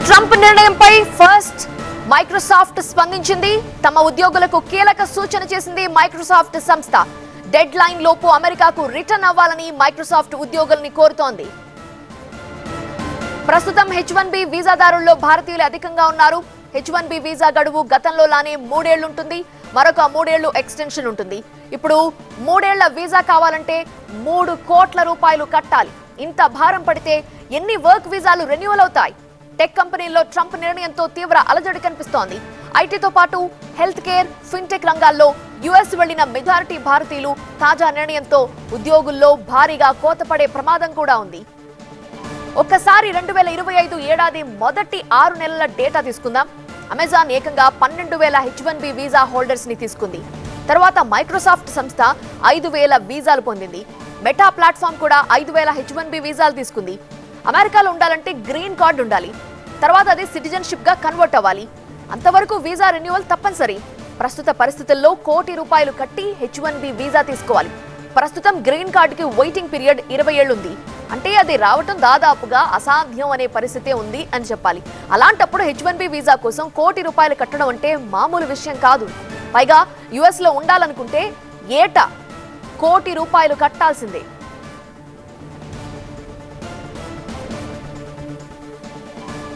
Trump నిర్ణయంపై first Microsoft స్పందించింది. తమ ఉద్యోగులకు కీలక సూచన చేసింది మైక్రోసాఫ్ట్ సంస్థ. డెడ్ లైన్ లోపు అమెరికాకు రిటర్న్ అవ్వాలని మైక్రోసాఫ్ట్ ఉద్యోగుల్ని కోరుతోంది. ప్రస్తుతం H1B వీసాదారుల్లో భారతీయులు అధికంగా ఉన్నారు. H1B వీసా గడువు గతంలోలానే 3 ఏళ్లు ఉంటుంది. మరొక 3 ఏళ్లు ఎక్స్టెన్షన్ ఉంటుంది. ఇప్పుడు 3 ఏళ్ల వీసా కావాలంటే 3 కోట్ల రూపాయలు కట్టాలి. ఇంత భారం పడితే ఎన్ని వర్క్ వీసాలు రెన్యువల్ అవుతాయి? టెక్ కంపెనీల్లో ట్రంప్ నిర్ణయంతో తీవ్ర అలజడి కనిపిస్తోంది. ఐటీతో పాటు హెల్త్ కేర్, ఫిన్టెక్ రంగాల్లో యుఎస్ వెళ్లిన మెజారిటీ భారతీయులు తాజా నిర్ణయంతో ఉద్యోగుల్లో భారీగా కోతపడే ప్రమాదం కూడా ఉంది. ఒక్కసారి 2025 ఏడాది మొదటి 6 నెలల డేటా తీసుకుందాం. అమెజాన్ ఏకంగా 12,000 H1B వీసా హోల్డర్స్ ని తీసుకుంది. తర్వాత మైక్రోసాఫ్ట్ సంస్థ 5,000 వీసాలు పొందింది. మెటా ప్లాట్ఫామ్ కూడా 5,000 H1B వీసాలు తీసుకుంది. అమెరికాలో ఉండాలంటే గ్రీన్ కార్డు ఉండాలి. తర్వాత అది సిటిజన్షిప్ గా కన్వర్ట్ అవ్వాలి. అంతవరకు వీసా రెన్యువల్ తప్పనిసరి. ప్రస్తుత పరిస్థితుల్లో ₹1,00,00,000 కట్టి H1B వీసా తీసుకోవాలి. ప్రస్తుతం గ్రీన్ కార్డుకి వెయిటింగ్ పీరియడ్ 20 ఏళ్లు ఉంది. అంటే అది రావటం దాదాపుగా అసాధ్యం అనే పరిస్థితే ఉంది అని చెప్పాలి. అలాంటప్పుడు H1B వీసా కోసం ₹1,00,00,000 కట్టడం అంటే మామూలు విషయం కాదు. పైగా యుఎస్ లో ఉండాలనుకుంటే ఏటా ₹1,00,00,000 కట్టాల్సిందే.